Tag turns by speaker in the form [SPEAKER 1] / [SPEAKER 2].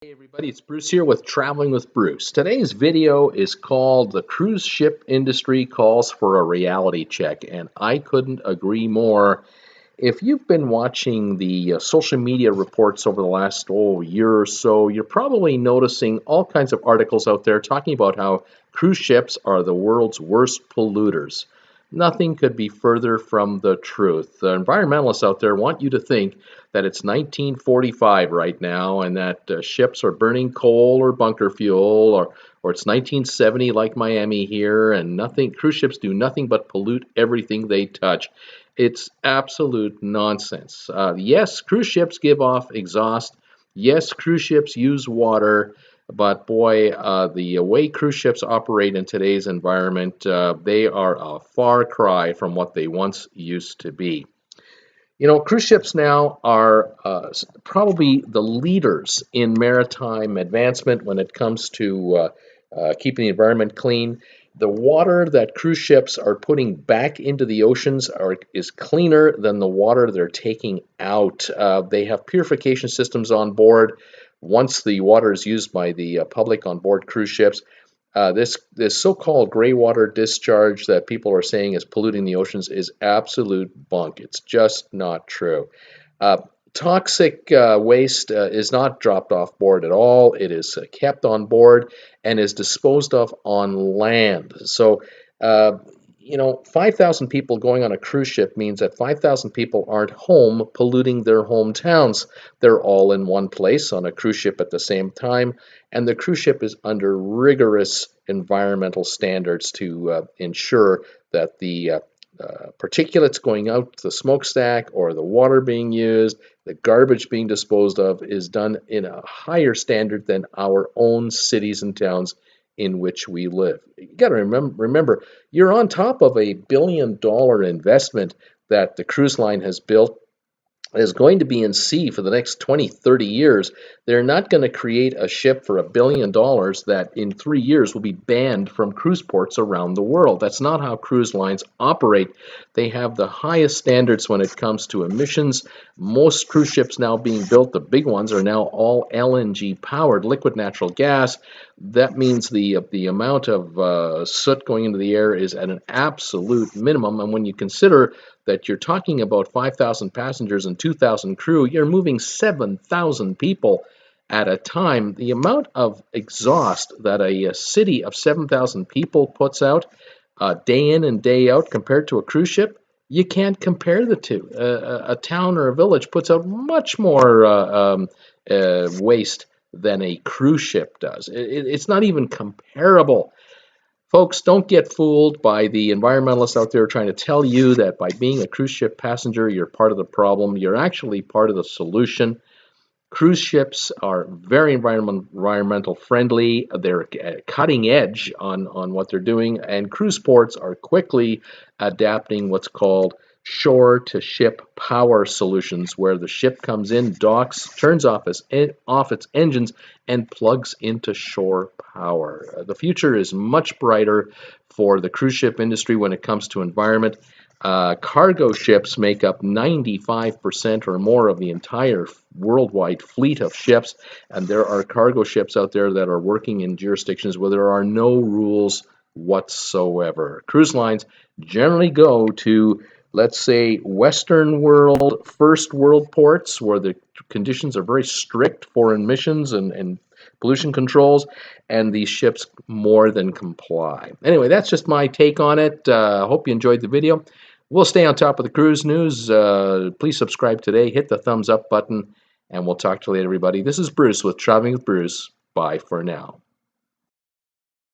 [SPEAKER 1] Hey everybody, it's Bruce here with Traveling with Bruce. Today's video is called The Cruise Ship Industry Calls for a Reality Check, and I couldn't agree more. If you've been watching the social media reports over the last year or so, you're probably noticing all kinds of articles out there talking about how cruise ships are the world's worst polluters. Nothing could be further from the truth. The environmentalists out there want you to think that it's 1945 right now and that ships are burning coal or bunker fuel, or it's 1970 like Miami here, and cruise ships do nothing but pollute everything they touch. It's absolute nonsense. Yes, cruise ships give off exhaust. Yes, cruise ships use water. But boy, the way cruise ships operate in today's environment, they are a far cry from what they once used to be. You know, cruise ships now are probably the leaders in maritime advancement when it comes to keeping the environment clean. The water that cruise ships are putting back into the oceans is cleaner than the water they're taking out. They have purification systems on board. Once the water is used by the public on board cruise ships, this so-called gray water discharge that people are saying is polluting the oceans is absolute bunk. It's just not true. Uh, Toxic waste is not dropped off board at all. It is kept on board and is disposed of on land. So, uh, 5,000 people going on a cruise ship means that 5,000 people aren't home polluting their hometowns. They're all in one place on a cruise ship at the same time, and the cruise ship is under rigorous environmental standards to ensure that the particulates going out the smokestack or the water being used, the garbage being disposed of is done in a higher standard than our own cities and towns in which we live. You got to remember, you're on top of $1 billion investment that the cruise line has built is going to be in sea for the next 20, 30 years. They're not going to create a ship for $1 billion that in 3 years will be banned from cruise ports around the world. That's not how cruise lines operate. They have the highest standards when it comes to emissions. Most cruise ships now being built, the big ones, are now all LNG powered, liquid natural gas. That means the amount of soot going into the air is at an absolute minimum. And when you consider that you're talking about 5,000 passengers and 2,000 crew, you're moving 7,000 people at a time. The amount of exhaust that a city of 7,000 people puts out day in and day out compared to a cruise ship, you can't compare the two. A town or a village puts out much more waste than a cruise ship does. It's not even comparable. Folks, don't get fooled by the environmentalists out there trying to tell you that by being a cruise ship passenger, you're part of the problem. You're actually part of the solution. Cruise ships are very environmental friendly. They're cutting edge on what they're doing, and cruise ports are quickly adapting what's called shore to ship power solutions, where the ship comes in, docks, turns off its engines, and plugs into shore power. The future is much brighter for the cruise ship industry when it comes to environment. Cargo ships make up 95% or more of the entire worldwide fleet of ships, and there are cargo ships out there that are working in jurisdictions where there are no rules whatsoever. Cruise lines generally go to, let's say, Western world, first world ports where the conditions are very strict for emissions and pollution controls, and these ships more than comply. Anyway, that's just my take on it. Hope you enjoyed the video. We'll stay on top of the cruise news. Please subscribe today, hit the thumbs up button, and we'll talk to you later, everybody. This is Bruce with Traveling with Bruce. Bye for now.